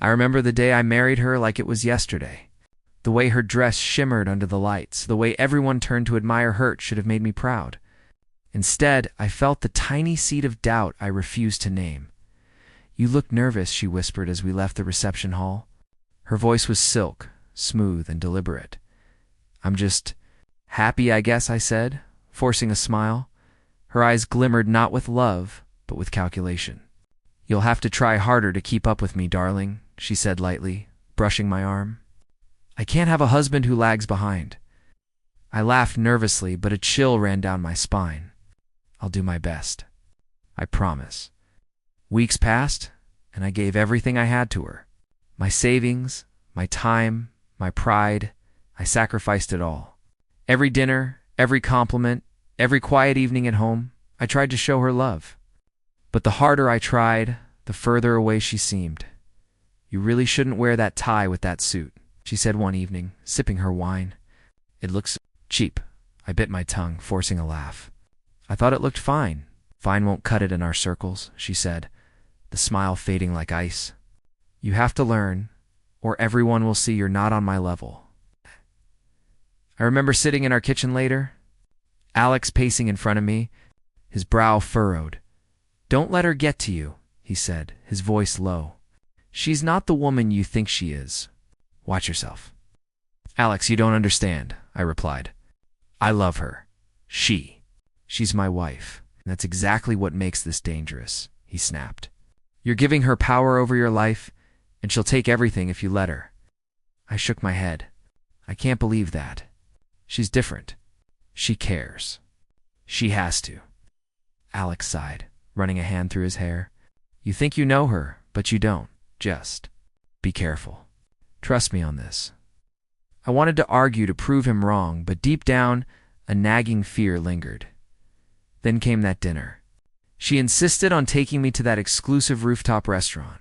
I remember the day I married her like it was yesterday. The way her dress shimmered under the lights, the way everyone turned to admire her should have made me proud. Instead, I felt the tiny seed of doubt I refused to name. "You look nervous," she whispered as we left the reception hall. Her voice was silk, smooth and deliberate. "I'm just happy, I guess," I said, forcing a smile. Her eyes glimmered not with love, but with calculation. "You'll have to try harder to keep up with me, darling," she said lightly, brushing my arm. "I can't have a husband who lags behind." I laughed nervously, but a chill ran down my spine. "I'll do my best. I promise." Weeks passed, and I gave everything I had to her. My savings, my time, my pride, I sacrificed it all. Every dinner, every compliment, every quiet evening at home, I tried to show her love. But the harder I tried, the further away she seemed. "You really shouldn't wear that tie with that suit," she said one evening, sipping her wine. "It looks cheap." I bit my tongue, forcing a laugh. "I thought it looked fine." "Fine won't cut it in our circles," she said, the smile fading like ice. "You have to learn, or everyone will see you're not on my level." I remember sitting in our kitchen later, Alex pacing in front of me, his brow furrowed. "Don't let her get to you," he said, his voice low. "She's not the woman you think she is. Watch yourself." "Alex, you don't understand," I replied. "I love her. She's my wife. And that's exactly what makes this dangerous," he snapped. "You're giving her power over your life, and she'll take everything if you let her." I shook my head. "I can't believe that. She's different. She cares. She has to." Alex sighed, running a hand through his hair. "You think you know her, but you don't. Just be careful. Trust me on this." I wanted to argue to prove him wrong, but deep down, a nagging fear lingered. Then came that dinner. She insisted on taking me to that exclusive rooftop restaurant.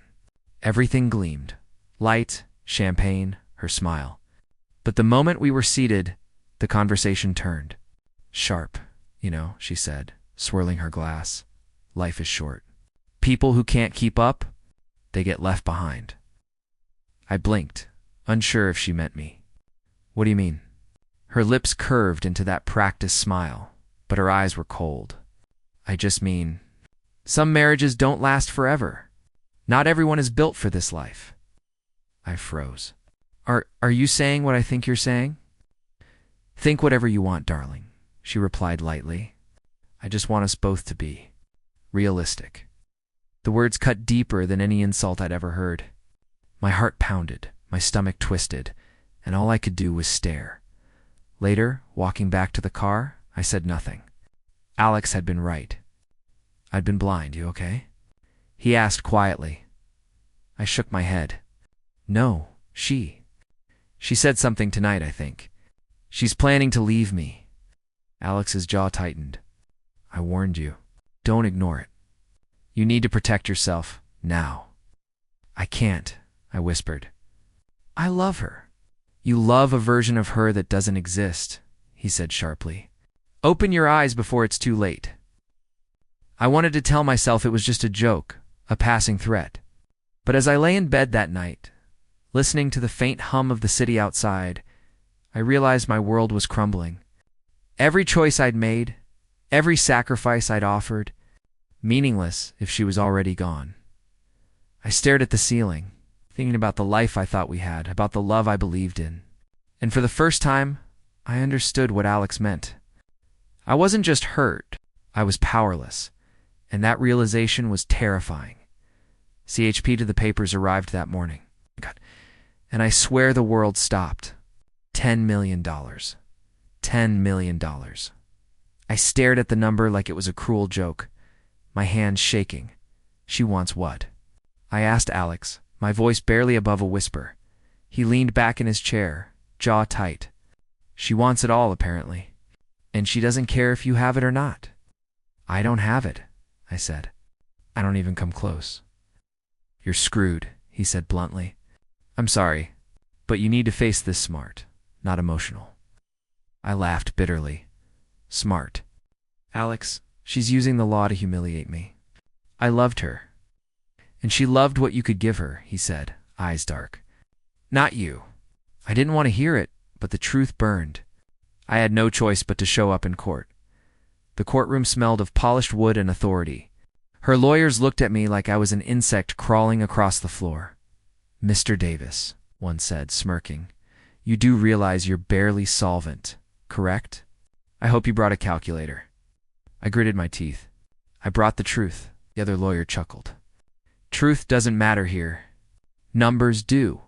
Everything gleamed. Light, champagne, her smile. But the moment we were seated, the conversation turned. "Sharp, she said, swirling her glass. "Life is short. People who can't keep up, they get left behind." I blinked, unsure if she meant me. "What do you mean?" Her lips curved into that practiced smile, but her eyes were cold. "I just mean, some marriages don't last forever. Not everyone is built for this life." I froze. Are you saying what I think you're saying?" "Think whatever you want, darling," she replied lightly. "I just want us both to be realistic." The words cut deeper than any insult I'd ever heard. My heart pounded, my stomach twisted, and all I could do was stare. Later, walking back to the car, I said nothing. Alex had been right. I'd been blind. "You okay?" he asked quietly. I shook my head. "No, she said something tonight, I think. She's planning to leave me." Alex's jaw tightened. "I warned you. Don't ignore it. You need to protect yourself, now." "I can't," I whispered. "I love her." "You love a version of her that doesn't exist," he said sharply. "Open your eyes before it's too late." I wanted to tell myself it was just a joke, a passing threat. But as I lay in bed that night, listening to the faint hum of the city outside, I realized my world was crumbling. Every choice I'd made, every sacrifice I'd offered, meaningless if she was already gone. I stared at the ceiling, thinking about the life I thought we had, about the love I believed in. And for the first time, I understood what Alex meant. I wasn't just hurt, I was powerless, and that realization was terrifying. CHP to the papers arrived that morning. And I swear the world stopped. $10 million. $10 million. I stared at the number like it was a cruel joke, my hands shaking. "She wants what?" I asked Alex, my voice barely above a whisper. He leaned back in his chair, jaw tight. "She wants it all, apparently. And she doesn't care if you have it or not." "I don't have it," I said. "I don't even come close." "You're screwed," he said bluntly. "I'm sorry, but you need to face this smart, not emotional." I laughed bitterly. Smart. "Alex, she's using the law to humiliate me. I loved her. And she loved what you could give her," he said, eyes dark. Not you. I didn't want to hear it, but the truth burned. I had no choice but to show up in court. The courtroom smelled of polished wood and authority. Her lawyers looked at me like I was an insect crawling across the floor. "Mr. Davis," one said, smirking, "you do realize you're barely solvent, correct? I hope you brought a calculator." I gritted my teeth. "I brought the truth," the other lawyer chuckled. "Truth doesn't matter here. Numbers do."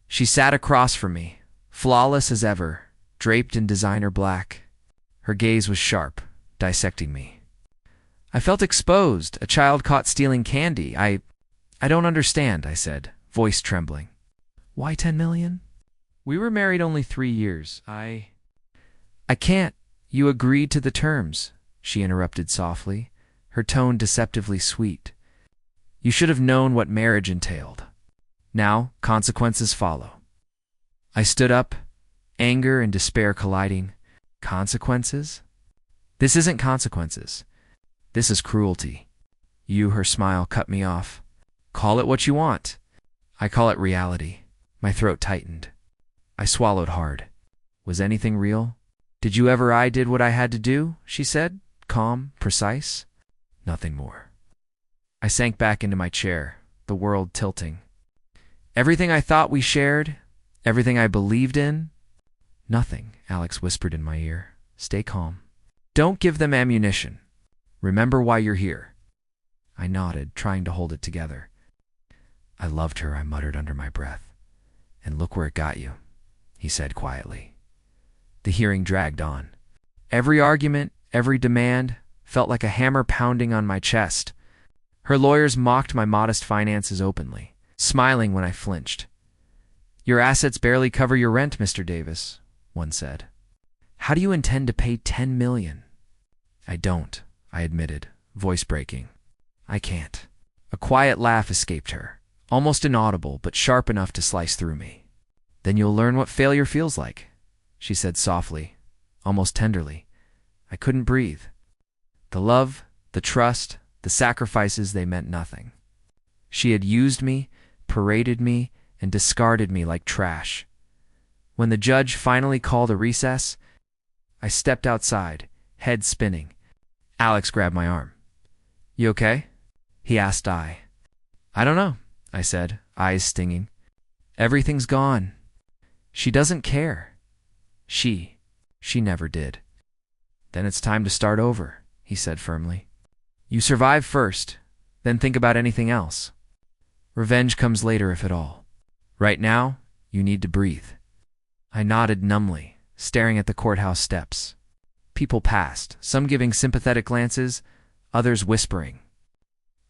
She sat across from me, flawless as ever, draped in designer black. Her gaze was sharp, dissecting me. I felt exposed, a child caught stealing candy. I don't understand," I said, voice trembling. "Why 10 million? We were married only 3 years. I can't. You agreed to the terms," she interrupted softly, her tone deceptively sweet. "You should have known what marriage entailed. Now, consequences follow." I stood up, anger and despair colliding. Consequences? This isn't consequences. This is cruelty. Her smile cut me off. "Call it what you want. I call it reality." My throat tightened. I swallowed hard. Was anything real? "Did you ever I did what I had to do?" she said, calm, precise. Nothing more. I sank back into my chair, the world tilting. Everything I thought we shared, everything I believed in. "Nothing," Alex whispered in my ear. "Stay calm. Don't give them ammunition. Remember why you're here." I nodded, trying to hold it together. "I loved her," I muttered under my breath. "And look where it got you," he said quietly. The hearing dragged on. Every argument, every demand, felt like a hammer pounding on my chest. Her lawyers mocked my modest finances openly, smiling when I flinched. "Your assets barely cover your rent, Mr. Davis," one said. "How do you intend to pay 10 million? "I don't," I admitted, voice breaking. "I can't." A quiet laugh escaped her, almost inaudible but sharp enough to slice through me. "Then you'll learn what failure feels like," she said softly, almost tenderly. I couldn't breathe. The love, the trust, the sacrifices, they meant nothing. She had used me, paraded me, and discarded me like trash. When the judge finally called a recess, I stepped outside, head spinning. Alex grabbed my arm. "You okay?" he asked. "I don't know," I said, eyes stinging. "Everything's gone. She doesn't care. She never did." "Then it's time to start over," he said firmly. "You survive first, then think about anything else. Revenge comes later, if at all. Right now, you need to breathe." I nodded numbly, staring at the courthouse steps. People passed, some giving sympathetic glances, others whispering.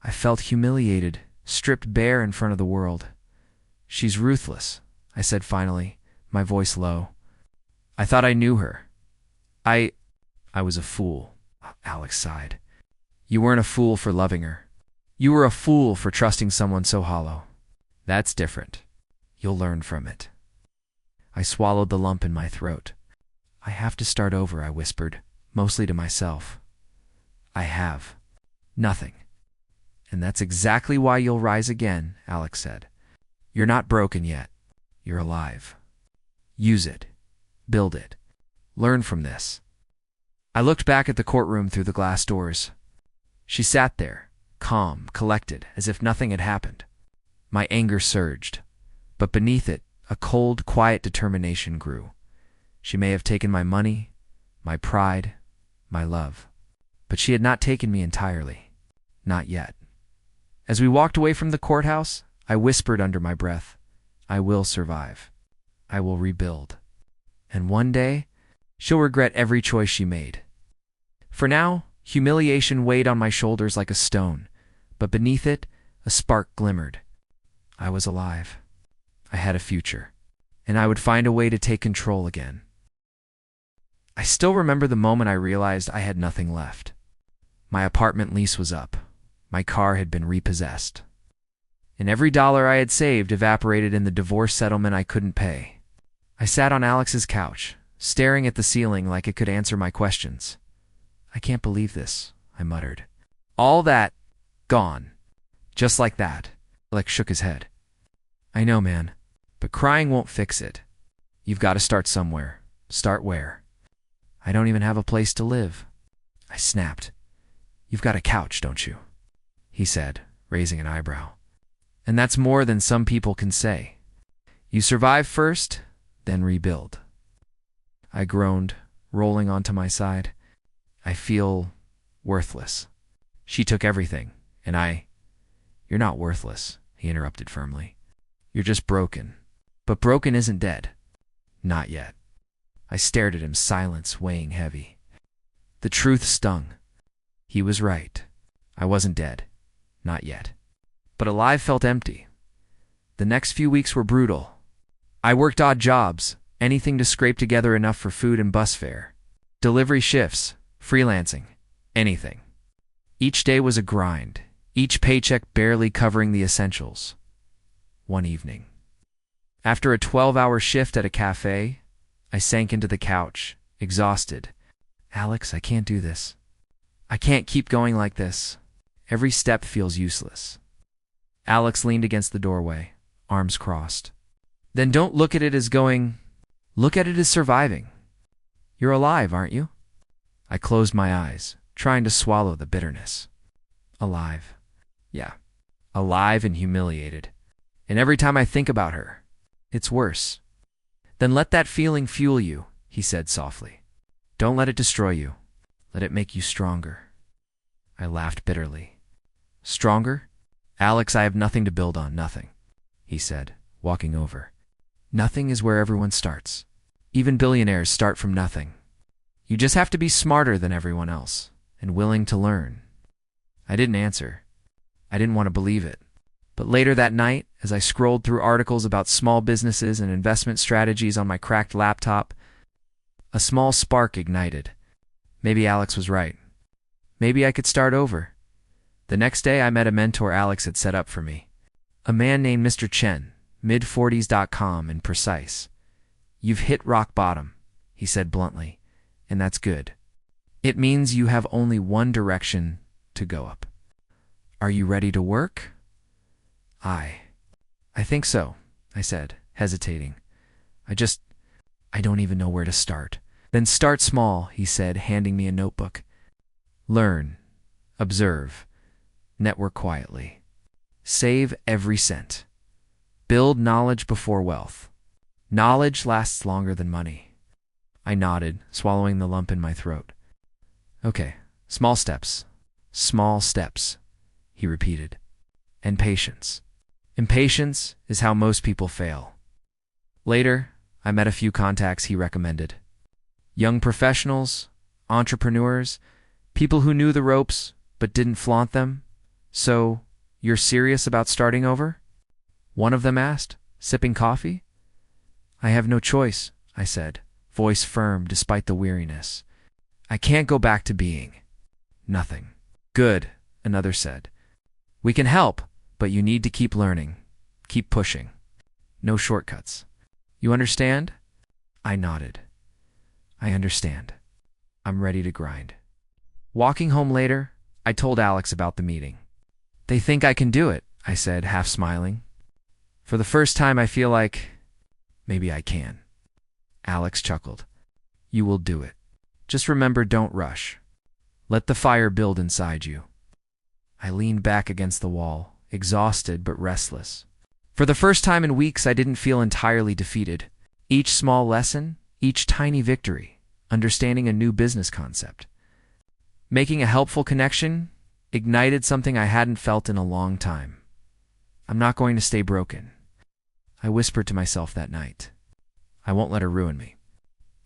I felt humiliated, stripped bare in front of the world. "She's ruthless," I said finally, my voice low. "I thought I knew her. I was a fool," Alex sighed. "You weren't a fool for loving her. You were a fool for trusting someone so hollow. That's different. You'll learn from it." I swallowed the lump in my throat. "I have to start over," I whispered, mostly to myself. "I have. Nothing." "And that's exactly why you'll rise again," Alex said. "You're not broken yet. You're alive. Use it. Build it. Learn from this." I looked back at the courtroom through the glass doors. She sat there, calm, collected, as if nothing had happened. My anger surged, but beneath it, a cold, quiet determination grew. She may have taken my money, my pride, my love, but she had not taken me entirely. Not yet. As we walked away from the courthouse, I whispered under my breath, "I will survive. I will rebuild. And one day, she'll regret every choice she made." For now, humiliation weighed on my shoulders like a stone, but beneath it, a spark glimmered. I was alive. I had a future, and I would find a way to take control again. I still remember the moment I realized I had nothing left. My apartment lease was up. My car had been repossessed. And every dollar I had saved evaporated in the divorce settlement I couldn't pay. I sat on Alex's couch, staring at the ceiling like it could answer my questions. "I can't believe this," I muttered. "All that, gone. Just like that." Alex shook his head. I know, man, but crying won't fix it. You've got to start somewhere. Start where? I don't even have a place to live. I snapped. You've got a couch, don't you? He said, raising an eyebrow. And that's more than some people can say. You survive first, then rebuild. I groaned, rolling onto my side. I feel worthless. She took everything, and You're not worthless, he interrupted firmly. You're just broken. But broken isn't dead. Not yet. I stared at him, silence weighing heavy. The truth stung. He was right. I wasn't dead. Not yet. But alive felt empty. The next few weeks were brutal. I worked odd jobs, anything to scrape together enough for food and bus fare. Delivery shifts, freelancing, anything. Each day was a grind, each paycheck barely covering the essentials. One evening, after a 12-hour shift at a cafe, I sank into the couch, exhausted. Alex, I can't do this. I can't keep going like this. Every step feels useless. Alex leaned against the doorway, arms crossed. Then don't look at it as going. Look at it as surviving. You're alive, aren't you? I closed my eyes, trying to swallow the bitterness. Alive. Yeah. Alive and humiliated. And every time I think about her, it's worse. Then let that feeling fuel you, he said softly. Don't let it destroy you. Let it make you stronger. I laughed bitterly. Stronger? Alex, I have nothing to build on, nothing, he said, walking over. Nothing is where everyone starts. Even billionaires start from nothing. You just have to be smarter than everyone else and willing to learn. I didn't answer. I didn't want to believe it. But later that night, as I scrolled through articles about small businesses and investment strategies on my cracked laptop, a small spark ignited. Maybe Alex was right. Maybe I could start over. The next day, I met a mentor Alex had set up for me. A man named Mr. Chen, mid-40s.com and precise. You've hit rock bottom, he said bluntly, and that's good. It means you have only one direction to go up. Are you ready to work? I think so, I said, hesitating. I don't even know where to start. Then start small, he said, handing me a notebook. Learn, observe, network quietly. Save every cent. Build knowledge before wealth. Knowledge lasts longer than money. I nodded, swallowing the lump in my throat. Okay, small steps. Small steps, he repeated. And patience. Impatience is how most people fail. Later, I met a few contacts he recommended. Young professionals, entrepreneurs, people who knew the ropes but didn't flaunt them. So, you're serious about starting over? One of them asked, sipping coffee. I have no choice, I said, voice firm despite the weariness. I can't go back to being nothing. Good, another said. We can help, but you need to keep learning. Keep pushing. No shortcuts. You understand? I nodded. I understand. I'm ready to grind. Walking home later, I told Alex about the meeting. They think I can do it, I said, half smiling. For the first time, I feel like maybe I can. Alex chuckled. You will do it. Just remember, don't rush. Let the fire build inside you. I leaned back against the wall, exhausted but restless. For the first time in weeks, I didn't feel entirely defeated. Each small lesson, each tiny victory, understanding a new business concept, making a helpful connection, ignited something I hadn't felt in a long time. I'm not going to stay broken. I whispered to myself that night. I won't let her ruin me.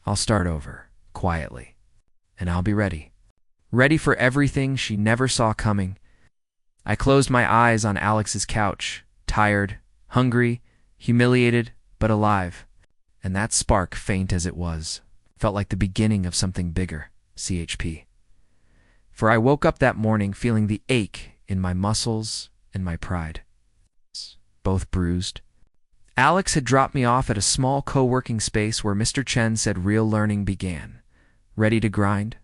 I'll start over, quietly, and I'll be ready. Ready for everything she never saw coming. I closed my eyes on Alex's couch, tired, hungry, humiliated, but alive. And that spark, faint as it was, felt like the beginning of something bigger, CHP. For I woke up that morning feeling the ache in my muscles and my pride, both bruised. Alex had dropped me off at a small co-working space where Mr. Chen said real learning began. Ready to grind?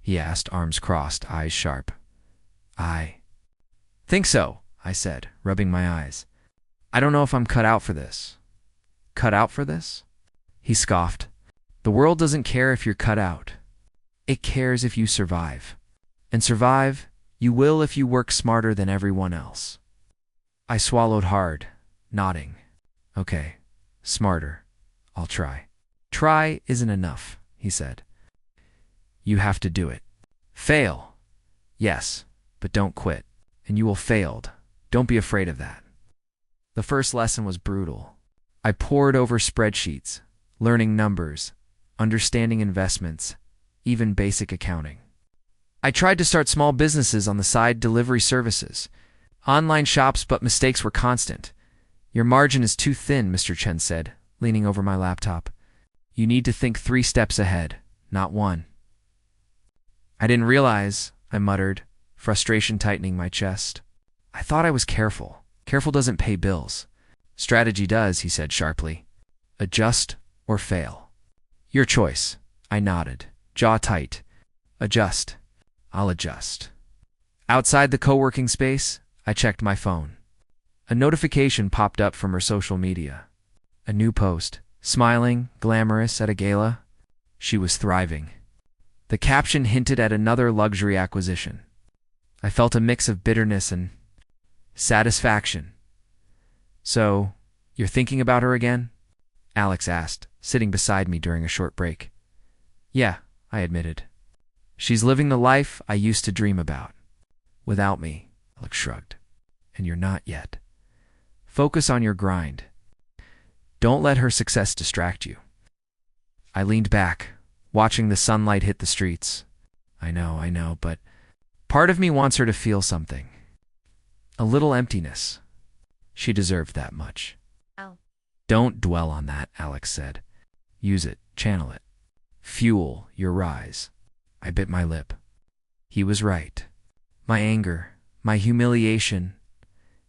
He asked, arms crossed, eyes sharp. I think so, I said, rubbing my eyes. I don't know if I'm cut out for this. Cut out for this? He scoffed. The world doesn't care if you're cut out. It cares if you survive. And survive, you will if you work smarter than everyone else. I swallowed hard, nodding. Okay, smarter. I'll try. Try isn't enough, he said. You have to do it. Fail. Yes, but don't quit. And you will failed. Don't be afraid of that. The first lesson was brutal. I pored over spreadsheets, learning numbers, understanding investments, even basic accounting. I tried to start small businesses on the side, delivery services, online shops, but mistakes were constant. Your margin is too thin, Mr. Chen said, leaning over my laptop. You need to think 3 steps ahead, not 1. I didn't realize, I muttered, frustration tightening my chest. I thought I was careful. Careful doesn't pay bills. Strategy does, he said sharply. Adjust or fail. Your choice. I nodded, jaw tight. Adjust. I'll adjust. Outside the co-working space, I checked my phone. A notification popped up from her social media. A new post, smiling, glamorous at a gala. She was thriving. The caption hinted at another luxury acquisition. I felt a mix of bitterness and satisfaction. So, you're thinking about her again? Alex asked, sitting beside me during a short break. Yeah, I admitted. She's living the life I used to dream about. Without me, Alex shrugged. And you're not yet. Focus on your grind. Don't let her success distract you. I leaned back, watching the sunlight hit the streets. I know, but part of me wants her to feel something. A little emptiness. She deserved that much. Oh. Don't dwell on that, Alex said. Use it, channel it. Fuel your rise. I bit my lip. He was right. My anger, my humiliation,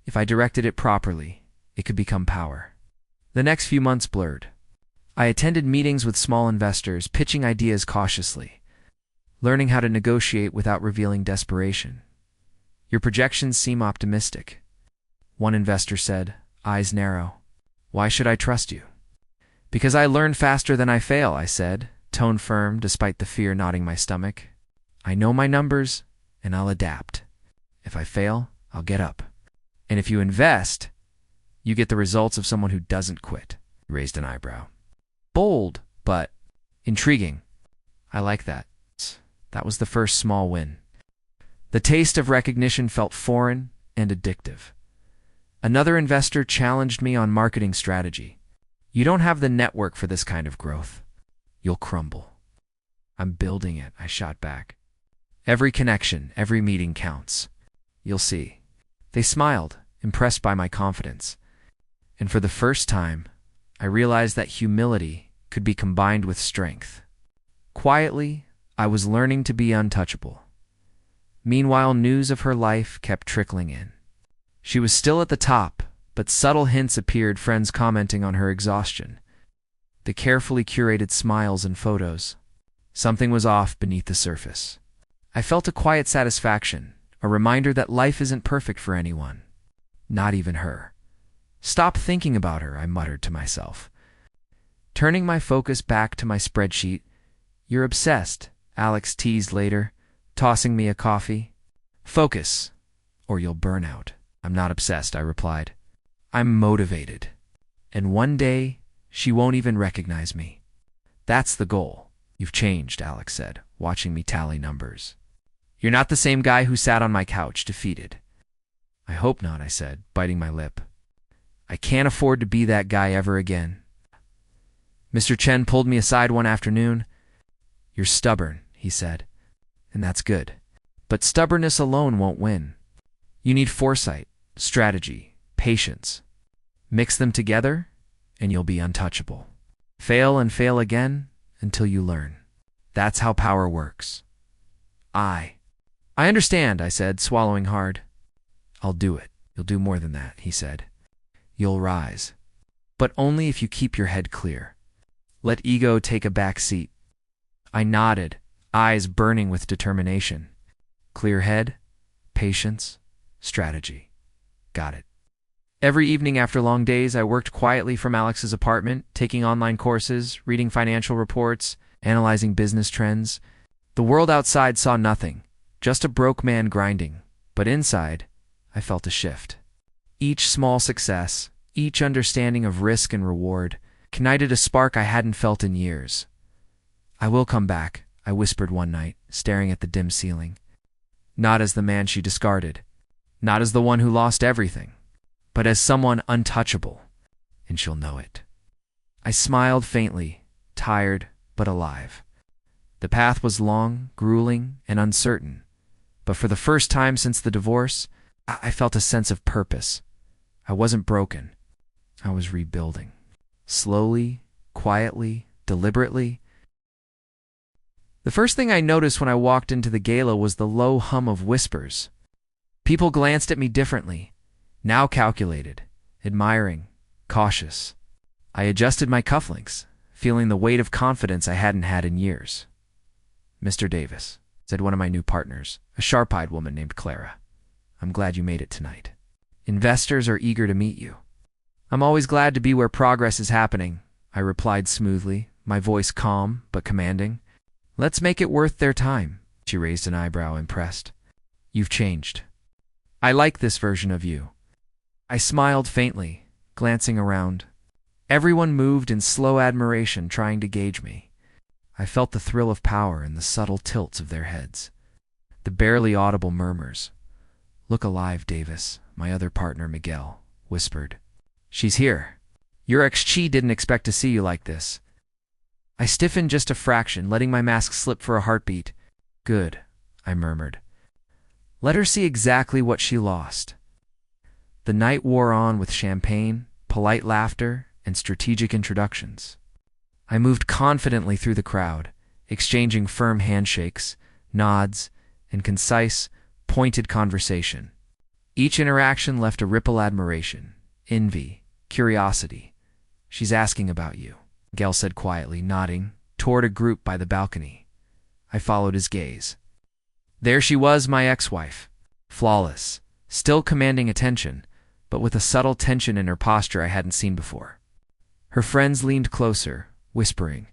if I directed it properly, it could become power. The next few months blurred. I attended meetings with small investors, pitching ideas cautiously, learning how to negotiate without revealing desperation. Your projections seem optimistic. One investor said, eyes narrow. Why should I trust you? Because I learn faster than I fail, I said, tone firm despite the fear knotting my stomach. I know my numbers, and I'll adapt. If I fail, I'll get up. And if you invest, you get the results of someone who doesn't quit. He raised an eyebrow. Bold, but intriguing. I like that. That was the first small win. The taste of recognition felt foreign and addictive. Another investor challenged me on marketing strategy. You don't have the network for this kind of growth. You'll crumble. I'm building it, I shot back. Every connection, every meeting counts. You'll see. They smiled, impressed by my confidence. And for the first time, I realized that humility could be combined with strength. Quietly, I was learning to be untouchable. Meanwhile, news of her life kept trickling in. She was still at the top, but subtle hints appeared, friends commenting on her exhaustion. The carefully curated smiles and photos. Something was off beneath the surface. I felt a quiet satisfaction, a reminder that life isn't perfect for anyone. Not even her. Stop thinking about her, I muttered to myself. Turning my focus back to my spreadsheet, you're obsessed, Alex teased later, tossing me a coffee. Focus, or you'll burn out. I'm not obsessed, I replied. I'm motivated. And one day, she won't even recognize me. That's the goal. You've changed, Alex said, watching me tally numbers. You're not the same guy who sat on my couch, defeated. I hope not, I said, biting my lip. I can't afford to be that guy ever again. Mr. Chen pulled me aside one afternoon. You're stubborn, he said, and that's good. But stubbornness alone won't win. You need foresight, strategy, patience. Mix them together, and you'll be untouchable. Fail and fail again until you learn. That's how power works. I understand, I said, swallowing hard. I'll do it. You'll do more than that, he said. You'll rise. But only if you keep your head clear. Let ego take a back seat. I nodded, eyes burning with determination. Clear head, patience, strategy. Got it. Every evening after long days, I worked quietly from Alex's apartment, taking online courses, reading financial reports, analyzing business trends. The world outside saw nothing, just a broke man grinding, but inside, I felt a shift. Each small success, each understanding of risk and reward, ignited a spark I hadn't felt in years. "I will come back," I whispered one night, staring at the dim ceiling. Not as the man she discarded, not as the one who lost everything, but as someone untouchable, and she'll know it. I smiled faintly, tired but alive. The path was long, grueling, and uncertain, but for the first time since the divorce, I felt a sense of purpose. I wasn't broken. I was rebuilding. Slowly, quietly, deliberately. The first thing I noticed when I walked into the gala was the low hum of whispers. People glanced at me differently, now calculated, admiring, cautious. I adjusted my cufflinks, feeling the weight of confidence I hadn't had in years. "Mr. Davis," said one of my new partners, a sharp-eyed woman named Clara, "I'm glad you made it tonight. Investors are eager to meet you." "I'm always glad to be where progress is happening," I replied smoothly, my voice calm but commanding. "Let's make it worth their time." She raised an eyebrow, impressed. "You've changed. I like this version of you." I smiled faintly, glancing around. Everyone moved in slow admiration, trying to gauge me. I felt the thrill of power in the subtle tilts of their heads, the barely audible murmurs. "Look alive, Davis," my other partner, Miguel, whispered. "She's here. Your ex-chi didn't expect to see you like this." I stiffened just a fraction, letting my mask slip for a heartbeat. "Good," I murmured. "Let her see exactly what she lost." The night wore on with champagne, polite laughter, and strategic introductions. I moved confidently through the crowd, exchanging firm handshakes, nods, and concise, pointed conversation. Each interaction left a ripple admiration, envy, curiosity. "She's asking about you," Miguel said quietly, nodding toward a group by the balcony. I followed his gaze. There she was, my ex-wife, flawless, still commanding attention, but with a subtle tension in her posture I hadn't seen before. Her friends leaned closer, whispering,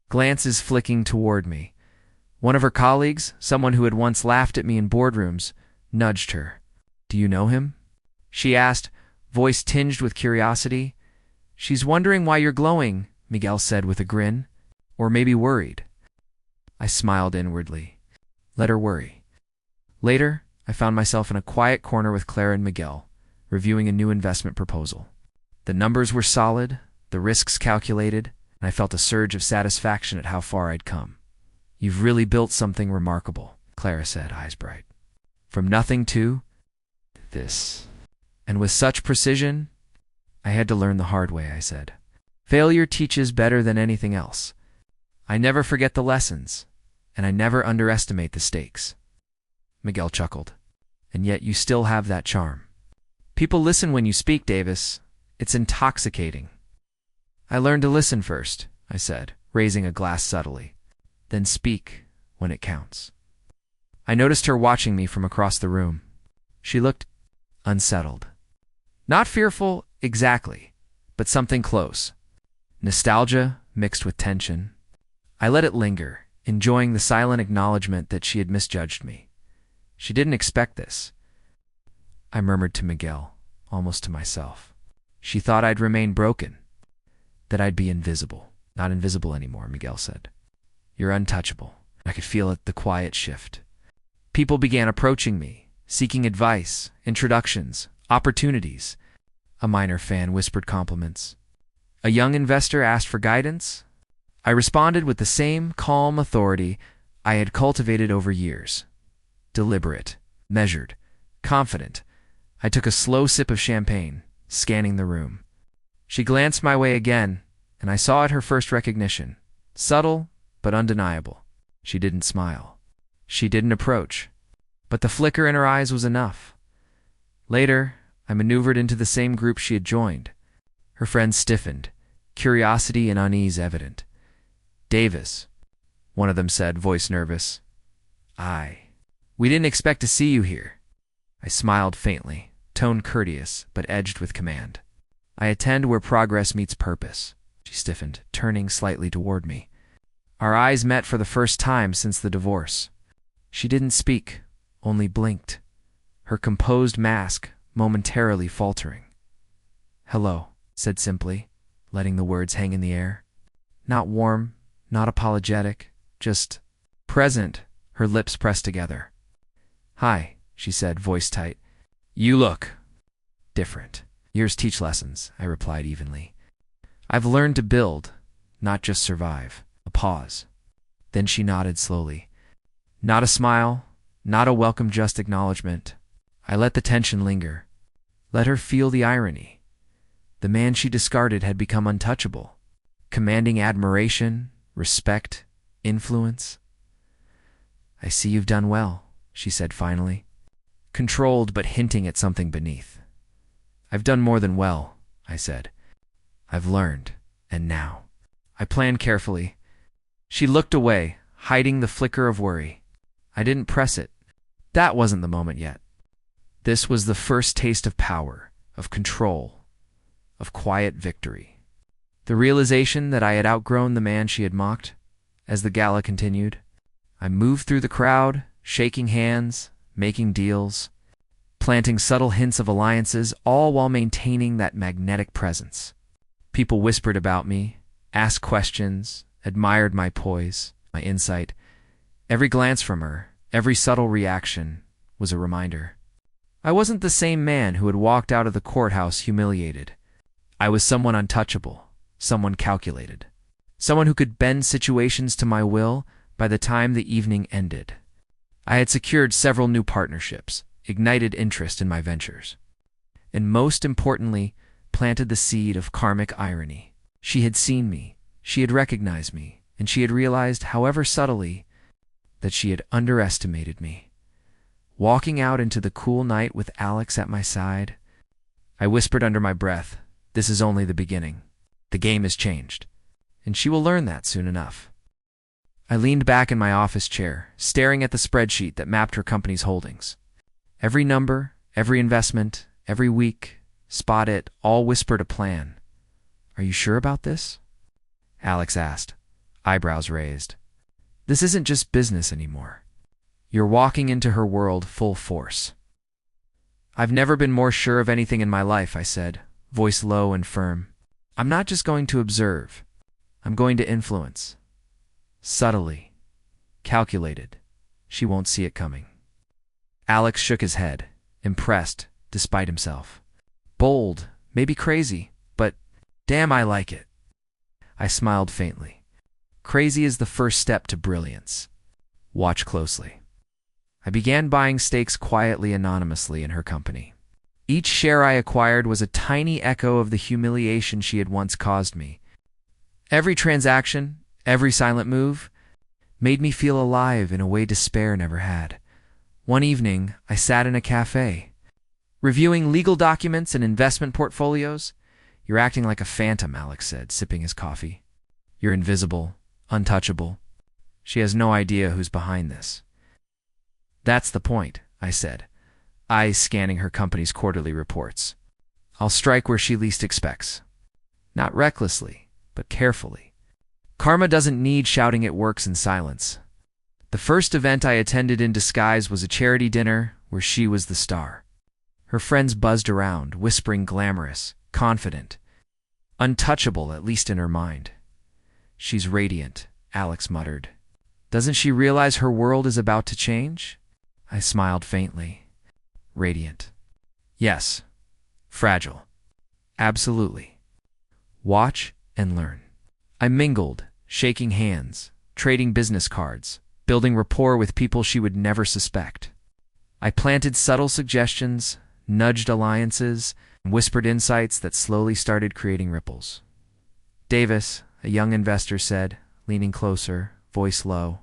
glances flicking toward me. One of her colleagues, someone who had once laughed at me in boardrooms, nudged her. "Do you know him?" she asked, voice tinged with curiosity. "She's wondering why you're glowing," Miguel said with a grin. "Or maybe worried." I smiled inwardly. Let her worry. Later, I found myself in a quiet corner with Clara and Miguel, reviewing a new investment proposal. The numbers were solid, the risks calculated, and I felt a surge of satisfaction at how far I'd come. "You've really built something remarkable," Clara said, eyes bright. "From nothing to this. And with such precision." "I had to learn the hard way," I said. "Failure teaches better than anything else. I never forget the lessons, and I never underestimate the stakes." Miguel chuckled. "And yet you still have that charm. People listen when you speak, Davis. It's intoxicating." "I learned to listen first," I said, raising a glass subtly. "Then speak when it counts." I noticed her watching me from across the room. She looked unsettled. Not fearful exactly, but something close. Nostalgia mixed with tension. I let it linger, enjoying the silent acknowledgement that she had misjudged me. She didn't expect this. I murmured to Miguel, almost to myself. She thought I'd remain broken, that I'd be invisible. "Not invisible anymore," Miguel said. "You're untouchable." I could feel it, the quiet shift. People began approaching me, seeking advice, introductions, opportunities. A minor fan whispered compliments. A young investor asked for guidance. I responded with the same calm authority I had cultivated over years. Deliberate, measured, confident. I took a slow sip of champagne, scanning the room. She glanced my way again, and I saw at her first recognition. Subtle, but undeniable. She didn't smile. She didn't approach. But the flicker in her eyes was enough. Later, I maneuvered into the same group she had joined. Her friends stiffened, curiosity and unease evident. "Davis," one of them said, voice nervous. "We didn't expect to see you here." I smiled faintly, tone courteous but edged with command. I attend where progress meets purpose. She stiffened, turning slightly toward me. Our eyes met for the first time since the divorce. She didn't speak, only blinked, her composed mask momentarily faltering. "Hello," said simply, letting the words hang in the air. Not warm, not apologetic, just present, her lips pressed together. "Hi," she said, voice tight. "You look different." "Years teach lessons," I replied evenly. "I've learned to build, not just survive." A pause. Then she nodded slowly. Not a smile, not a welcome just acknowledgement. I let the tension linger. Let her feel the irony. The man she discarded had become untouchable, commanding admiration, respect, influence. "I see you've done well," she said finally, controlled but hinting at something beneath. "I've done more than well," I said. "I've learned, and now." I planned carefully. She looked away, hiding the flicker of worry. I didn't press it. That wasn't the moment yet. This was the first taste of power, of control, of quiet victory. The realization that I had outgrown the man she had mocked. As the gala continued, I moved through the crowd, shaking hands, making deals, planting subtle hints of alliances, all while maintaining that magnetic presence. People whispered about me, asked questions, admired my poise, my insight. Every glance from her, every subtle reaction, was a reminder. I wasn't the same man who had walked out of the courthouse humiliated. I was someone untouchable, someone calculated, someone who could bend situations to my will by the time the evening ended. I had secured several new partnerships, ignited interest in my ventures, and most importantly, planted the seed of karmic irony. She had seen me, she had recognized me, and she had realized, however subtly, that she had underestimated me. Walking out into the cool night with Alex at my side, I whispered under my breath, "This is only the beginning. The game has changed, and she will learn that soon enough." I leaned back in my office chair, staring at the spreadsheet that mapped her company's holdings. Every number, every investment, every week, spot it, all whispered a plan. "Are you sure about this?" Alex asked, eyebrows raised. "This isn't just business anymore. You're walking into her world full force." "I've never been more sure of anything in my life," I said, voice low and firm. "I'm not just going to observe. I'm going to influence. Subtly. Calculated. She won't see it coming." Alex shook his head, impressed, despite himself. "Bold, maybe crazy, but damn, I like it." I smiled faintly. Crazy is the first step to brilliance. Watch closely. I began buying stakes quietly, anonymously in her company. Each share I acquired was a tiny echo of the humiliation she had once caused me. Every transaction, every silent move, made me feel alive in a way despair never had. One evening, I sat in a cafe, reviewing legal documents and investment portfolios. "You're acting like a phantom," Alex said, sipping his coffee. "You're invisible, untouchable. She has no idea who's behind this." "That's the point," I said, eyes scanning her company's quarterly reports. "I'll strike where she least expects. Not recklessly, but carefully. Karma doesn't need shouting, it works in silence." The first event I attended in disguise was a charity dinner where she was the star. Her friends buzzed around, whispering glamorous, confident, untouchable, at least in her mind. "She's radiant," Alex muttered. "Doesn't she realize her world is about to change?" I smiled faintly. "Radiant. Yes. Fragile. Absolutely. Watch and learn." I mingled, shaking hands, trading business cards, building rapport with people she would never suspect. I planted subtle suggestions, nudged alliances, and whispered insights that slowly started creating ripples. "Davis," a young investor said, leaning closer, voice low,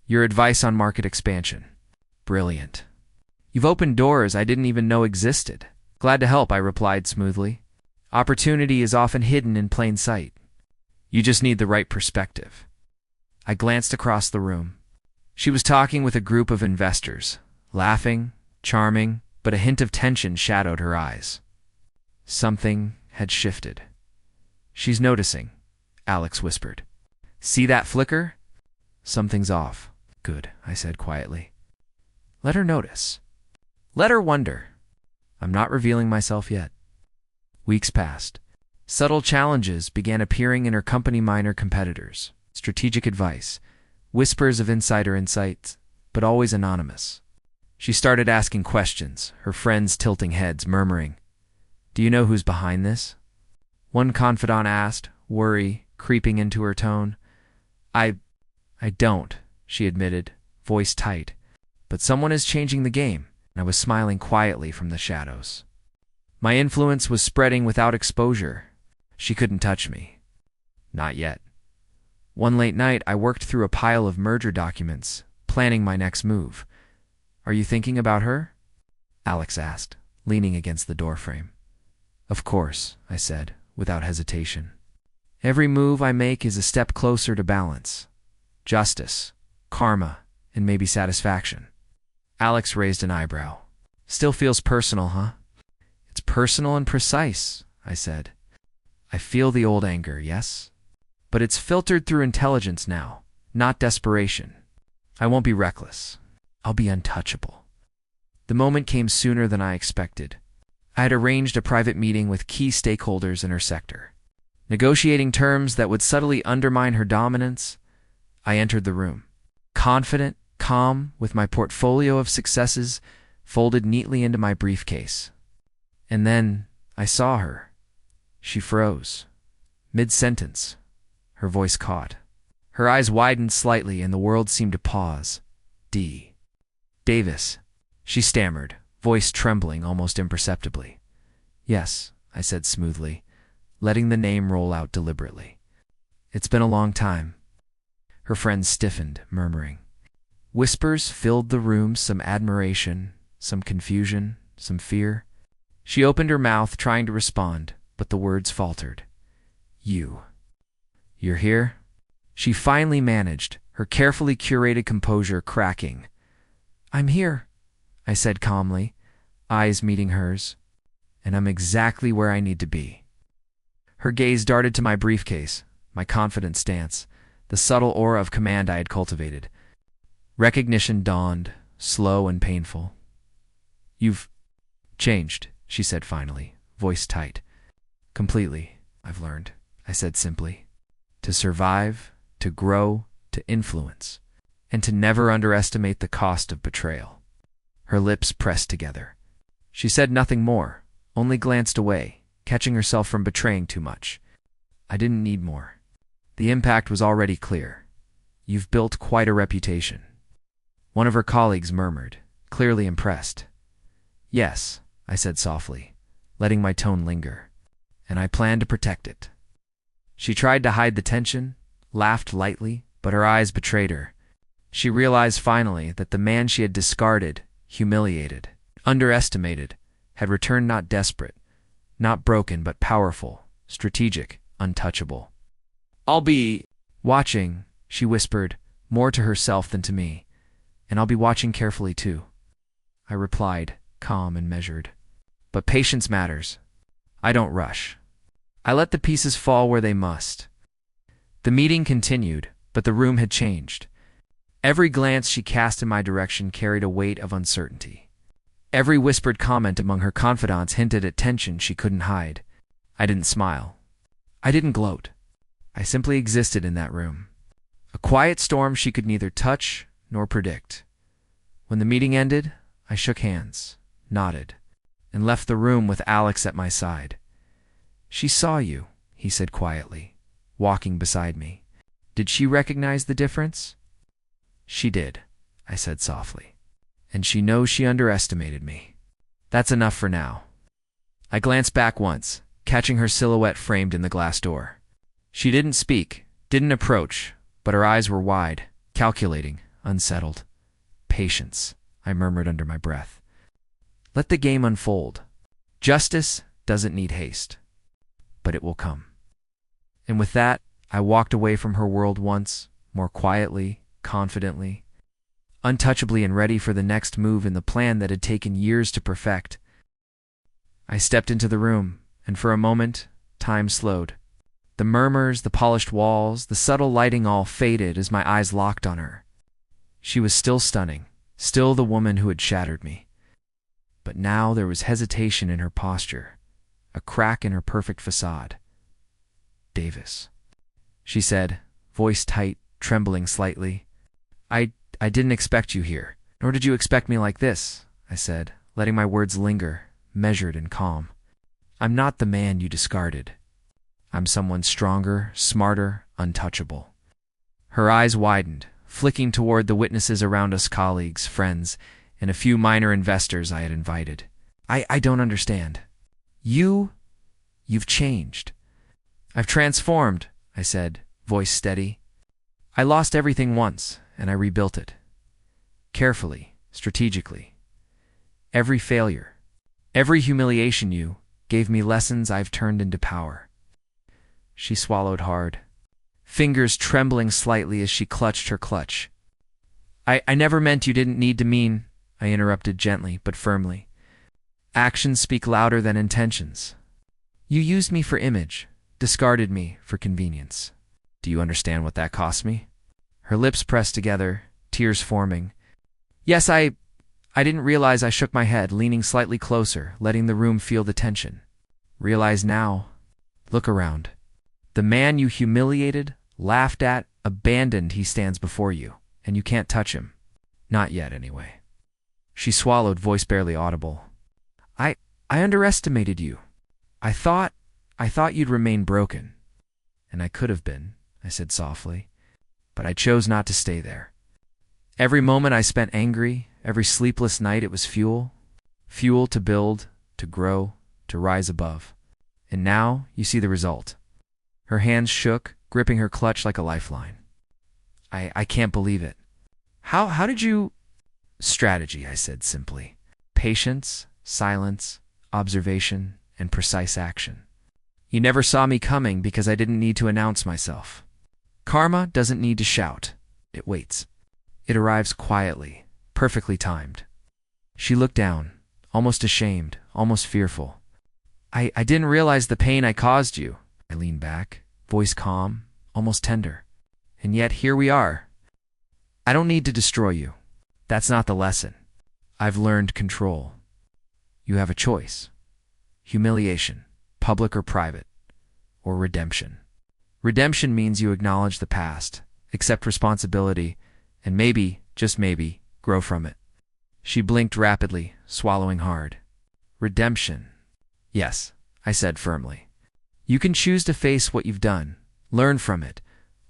"your advice on market expansion. Brilliant. You've opened doors I didn't even know existed." "Glad to help," I replied smoothly. "Opportunity is often hidden in plain sight. You just need the right perspective." I glanced across the room. She was talking with a group of investors, laughing, charming, but a hint of tension shadowed her eyes. Something had shifted. "She's noticing," Alex whispered. "See that flicker? Something's off." "Good," I said quietly. "Let her notice. Let her wonder. I'm not revealing myself yet." Weeks passed. Subtle challenges began appearing in her company minor competitors. Strategic advice, whispers of insider insights, but always anonymous. She started asking questions, her friends tilting heads, murmuring, "Do you know who's behind this?" One confidant asked, worry creeping into her tone. I don't," she admitted, voice tight. "But someone is changing the game," and I was smiling quietly from the shadows. My influence was spreading without exposure. She couldn't touch me. Not yet. One late night, I worked through a pile of merger documents, planning my next move. "Are you thinking about her?" Alex asked, leaning against the doorframe. "Of course," I said, without hesitation. "Every move I make is a step closer to balance. Justice, karma, and maybe satisfaction." Alex raised an eyebrow. "Still feels personal, huh?" "It's personal and precise," I said. "I feel the old anger, yes? But it's filtered through intelligence now, not desperation. I won't be reckless. I'll be untouchable." The moment came sooner than I expected. I had arranged a private meeting with key stakeholders in her sector. Negotiating terms that would subtly undermine her dominance, I entered the room. Confident, calm, with my portfolio of successes folded neatly into my briefcase. And then I saw her. She froze. Mid-sentence, her voice caught. Her eyes widened slightly and the world seemed to pause. Davis, she stammered, voice trembling almost imperceptibly. "Yes," I said smoothly, letting the name roll out deliberately. "It's been a long time." Her friends stiffened, murmuring. Whispers filled the room, some admiration, some confusion, some fear. She opened her mouth, trying to respond, but the words faltered. You're here?" She finally managed, her carefully curated composure cracking. "I'm here," I said calmly, eyes meeting hers. "And I'm exactly where I need to be." Her gaze darted to my briefcase, my confident stance, the subtle aura of command I had cultivated. Recognition dawned, slow and painful. "You've changed," she said finally, voice tight. "Completely, I've learned," I said simply. "To survive, to grow, to influence, and to never underestimate the cost of betrayal." Her lips pressed together. She said nothing more, only glanced away, catching herself from betraying too much. I didn't need more. The impact was already clear. "You've built quite a reputation." One of her colleagues murmured, clearly impressed. "Yes," I said softly, letting my tone linger. "And I plan to protect it." She tried to hide the tension, laughed lightly, but her eyes betrayed her. She realized finally that the man she had discarded, humiliated, underestimated, had returned not desperate, not broken but powerful, strategic, untouchable. "I'll be watching," she whispered, more to herself than to me. "And I'll be watching carefully too," I replied, calm and measured. "But patience matters. I don't rush. I let the pieces fall where they must." The meeting continued, but the room had changed. Every glance she cast in my direction carried a weight of uncertainty. Every whispered comment among her confidants hinted at tension she couldn't hide. I didn't smile. I didn't gloat. I simply existed in that room. A quiet storm she could neither touch nor predict. When the meeting ended, I shook hands, nodded, and left the room with Alex at my side. "She saw you," he said quietly, walking beside me. "Did she recognize the difference?" "She did," I said softly. "And she knows she underestimated me. That's enough for now." I glanced back once, catching her silhouette framed in the glass door. She didn't speak, didn't approach, but her eyes were wide, calculating, unsettled. "Patience," I murmured under my breath. "Let the game unfold. Justice doesn't need haste, but it will come." And with that, I walked away from her world once, more quietly, confidently, untouchably and ready for the next move in the plan that had taken years to perfect. I stepped into the room, and for a moment, time slowed. The murmurs, the polished walls, the subtle lighting all faded as my eyes locked on her. She was still stunning, still the woman who had shattered me. But now there was hesitation in her posture, a crack in her perfect facade. "Davis," she said, voice tight, trembling slightly. I didn't expect you here. Nor did you expect me like this," I said, letting my words linger, measured and calm. "I'm not the man you discarded. I'm someone stronger, smarter, untouchable." Her eyes widened, flicking toward the witnesses around us, colleagues, friends, and a few minor investors I had invited. I don't understand. You've changed." "I've transformed," I said, voice steady. "I lost everything once, and I rebuilt it. Carefully, strategically. Every failure, every humiliation you gave me lessons I've turned into power." She swallowed hard, fingers trembling slightly as she clutched her clutch. I never meant you didn't need to mean," I interrupted gently but firmly. "Actions speak louder than intentions. You used me for image, discarded me for convenience. Do you understand what that cost me?" Her lips pressed together, tears forming. "Yes, I didn't realize." I shook my head, leaning slightly closer, letting the room feel the tension. "Realize now? Look around. The man you humiliated, laughed at, abandoned, he stands before you, and you can't touch him. Not yet, anyway." She swallowed, voice barely audible. I underestimated you. I thought you'd remain broken." "And I could have been," I said softly, "but I chose not to stay there. Every moment I spent angry, every sleepless night, it was fuel to build, to grow, to rise above. And now you see the result." Her hands shook, gripping her clutch like a lifeline. I can't believe it. How did you—" "Strategy," I said simply. "Patience, silence, observation, and precise action. You never saw me coming because I didn't need to announce myself. Karma doesn't need to shout. It waits. It arrives quietly, perfectly timed." She looked down, almost ashamed, almost fearful. I didn't realize the pain I caused you." I leaned back, voice calm, almost tender. "And yet here we are. I don't need to destroy you. That's not the lesson. I've learned control. You have a choice. Humiliation, public or private, or redemption. Redemption means you acknowledge the past, accept responsibility, and maybe, just maybe, grow from it." She blinked rapidly, swallowing hard. "Redemption. Yes," I said firmly. "You can choose to face what you've done, learn from it,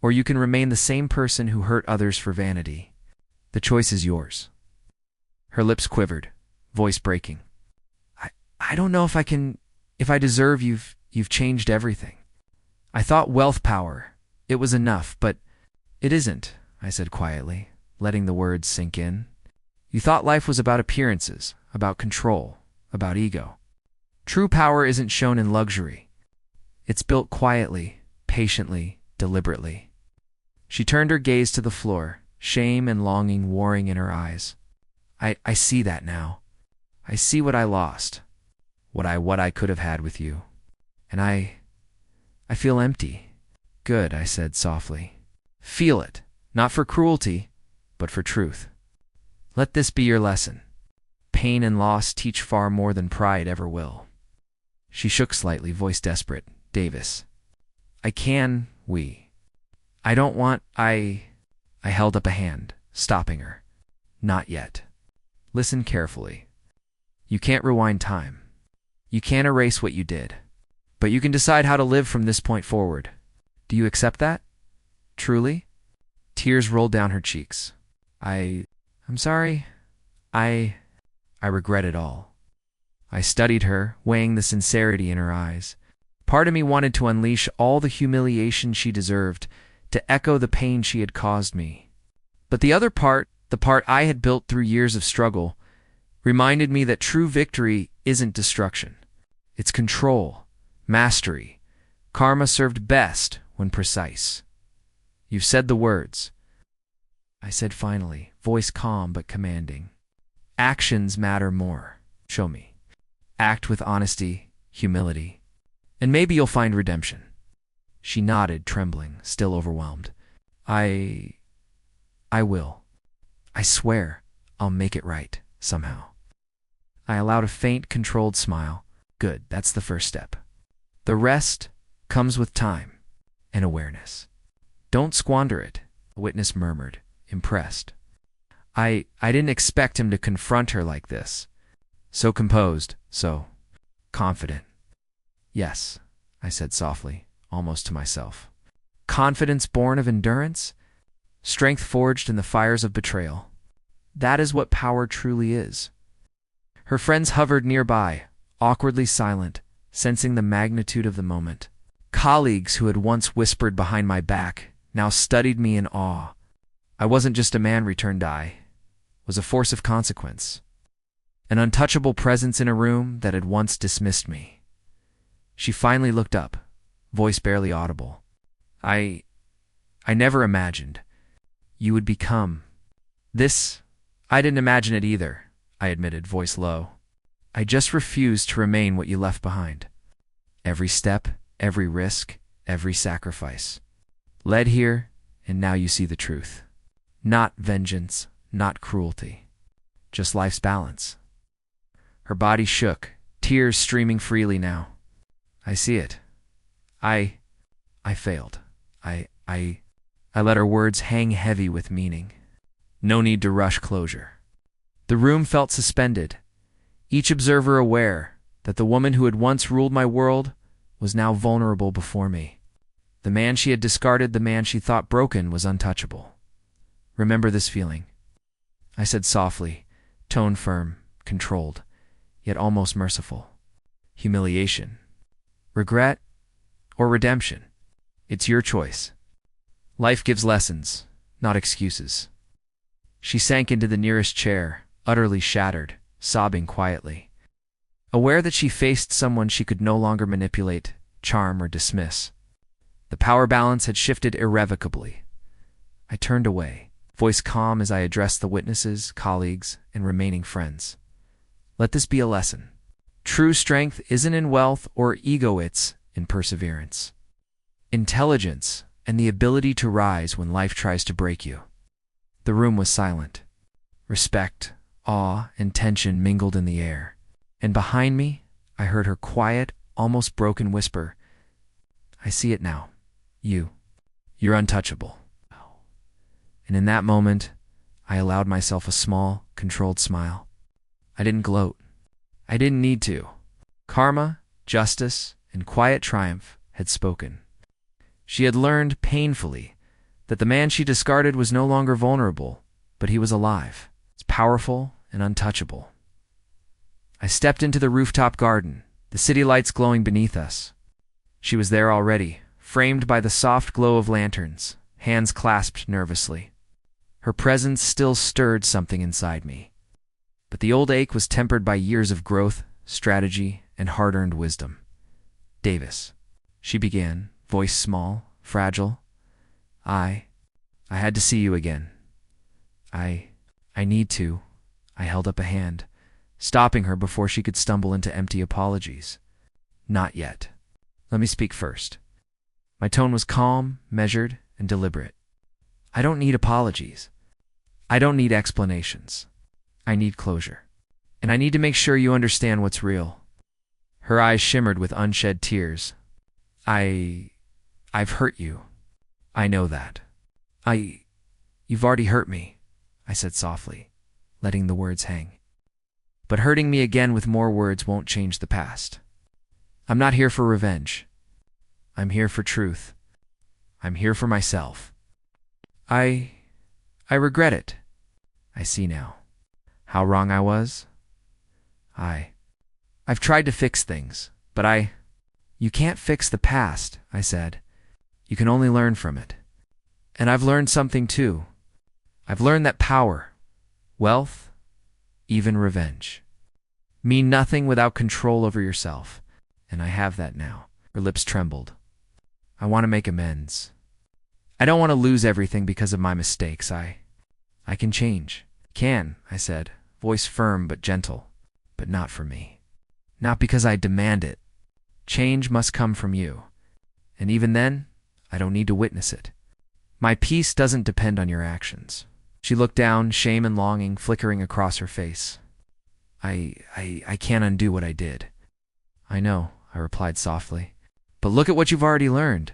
or you can remain the same person who hurt others for vanity. The choice is yours." Her lips quivered, voice breaking. I don't know if I deserve you've changed everything. I thought wealth, power, it was enough, but it isn't," I said quietly, letting the words sink in. "You thought life was about appearances, about control, about ego. True power isn't shown in luxury. It's built quietly, patiently, deliberately." She turned her gaze to the floor, shame and longing warring in her eyes. I see that now. I see what I lost, what I could have had with you. And I feel empty." "Good," I said softly. "Feel it, not for cruelty, but for truth. Let this be your lesson. Pain and loss teach far more than pride ever will." She shook slightly, voice desperate. "Davis, I don't want—" I held up a hand, stopping her. "Not yet. Listen carefully. You can't rewind time. You can't erase what you did. But you can decide how to live from this point forward. Do you accept that? Truly?" Tears rolled down her cheeks. I'm sorry. I regret it all." I studied her, weighing the sincerity in her eyes. Part of me wanted to unleash all the humiliation she deserved, to echo the pain she had caused me. But the other part, the part I had built through years of struggle, reminded me that true victory isn't destruction. It's control, mastery. Karma served best when precise. You've said the words. I said finally, voice calm but commanding. Actions matter more. Show me. Act with honesty, humility, and maybe you'll find redemption. She nodded, trembling, still overwhelmed. I will. I swear I'll make it right, somehow. I allowed a faint, controlled smile. Good, that's the first step. The rest comes with time and awareness. Don't squander it, the witness murmured, impressed. I didn't expect him to confront her like this. So composed, so confident. Yes, I said softly, almost to myself. Confidence born of endurance? Strength forged in the fires of betrayal. That is what power truly is. Her friends hovered nearby, awkwardly silent, sensing the magnitude of the moment. Colleagues who had once whispered behind my back now studied me in awe. I wasn't just a man, returned I, was a force of consequence. An untouchable presence in a room that had once dismissed me. She finally looked up, voice barely audible. I never imagined you would become this. I didn't imagine it either, I admitted, voice low. I just refused to remain what you left behind. Every step, every risk, every sacrifice. Led here, and now you see the truth. Not vengeance, not cruelty. Just life's balance. Her body shook, tears streaming freely now. I see it. I failed. I let her words hang heavy with meaning. No need to rush closure. The room felt suspended, each observer aware that the woman who had once ruled my world was now vulnerable before me. The man she had discarded, the man she thought broken, was untouchable. Remember this feeling, I said softly, tone firm, controlled, yet almost merciful. Humiliation, regret, or redemption. It's your choice. Life gives lessons, not excuses. She sank into the nearest chair, utterly shattered, sobbing quietly. Aware that she faced someone she could no longer manipulate, charm, or dismiss. The power balance had shifted irrevocably. I turned away, voice calm as I addressed the witnesses, colleagues, and remaining friends. Let this be a lesson. True strength isn't in wealth or ego, it's in perseverance. Intelligence and the ability to rise when life tries to break you. The room was silent. Respect, awe, and tension mingled in the air. And behind me, I heard her quiet, almost broken whisper, I see it now. You're untouchable. And in that moment, I allowed myself a small, controlled smile. I didn't gloat. I didn't need to. Karma, justice, and quiet triumph had spoken. She had learned painfully that the man she discarded was no longer vulnerable, but he was alive, powerful and untouchable. I stepped into the rooftop garden, the city lights glowing beneath us. She was there already, framed by the soft glow of lanterns, hands clasped nervously. Her presence still stirred something inside me. But the old ache was tempered by years of growth, strategy, and hard-earned wisdom. Davis, she began, voice small, fragile. I had to see you again. I need to. I held up a hand, stopping her before she could stumble into empty apologies. Not yet. Let me speak first. My tone was calm, measured, and deliberate. I don't need apologies. I don't need explanations. I need closure. And I need to make sure you understand what's real. Her eyes shimmered with unshed tears. I've hurt you. I know that. You've already hurt me, I said softly, letting the words hang. But hurting me again with more words won't change the past. I'm not here for revenge. I'm here for truth. I'm here for myself. I regret it. I see now how wrong I was. I've tried to fix things, but you can't fix the past, I said. You can only learn from it. And I've learned something too. I've learned that power, wealth, even revenge, mean nothing without control over yourself. And I have that now. Her lips trembled. I want to make amends. I don't want to lose everything because of my mistakes. I can change. Can, I said, voice firm but gentle. But not for me. Not because I demand it. Change must come from you. And even then, I don't need to witness it. My peace doesn't depend on your actions. She looked down, shame and longing flickering across her face. I can't undo what I did. I know, I replied softly. But look at what you've already learned.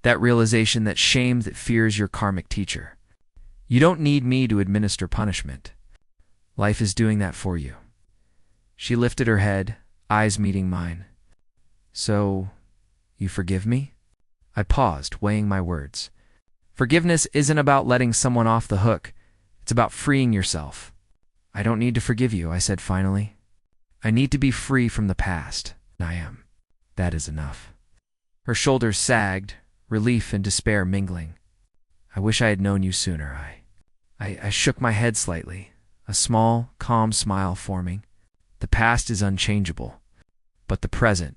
That realization, that shame that fears your karmic teacher. You don't need me to administer punishment. Life is doing that for you. She lifted her head, eyes meeting mine. So, you forgive me? I paused, weighing my words. Forgiveness isn't about letting someone off the hook. It's about freeing yourself. I don't need to forgive you, I said finally. I need to be free from the past. I am. That is enough. Her shoulders sagged, relief and despair mingling. I wish I had known you sooner. I shook my head slightly, a small, calm smile forming. The past is unchangeable, but the present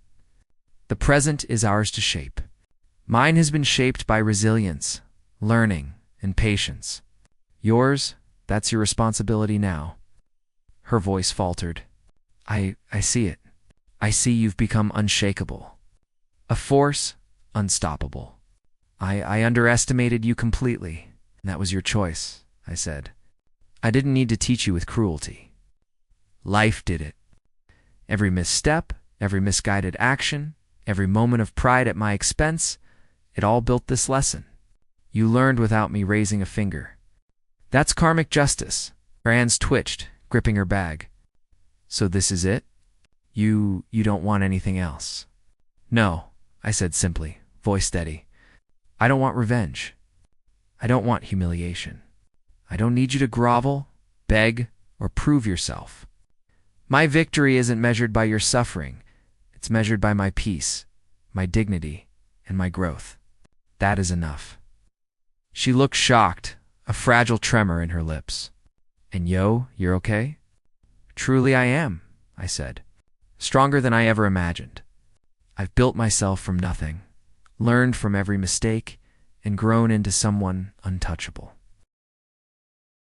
is ours to shape. Mine has been shaped by resilience, learning, and patience. Yours, that's your responsibility now. Her voice faltered. I see it. I see you've become unshakable. A force, unstoppable. I underestimated you completely. That was your choice, I said. I didn't need to teach you with cruelty. Life did it. Every misstep, every misguided action, every moment of pride at my expense, it all built this lesson. You learned without me raising a finger. That's karmic justice. Her hands twitched, gripping her bag. So this is it? You don't want anything else? No, I said simply, voice steady. I don't want revenge. I don't want humiliation. I don't need you to grovel, beg, or prove yourself. My victory isn't measured by your suffering. It's measured by my peace, my dignity, and my growth. That is enough. She looked shocked, a fragile tremor in her lips. And you're okay? Truly I am, I said. Stronger than I ever imagined. I've built myself from nothing, learned from every mistake, and grown into someone untouchable.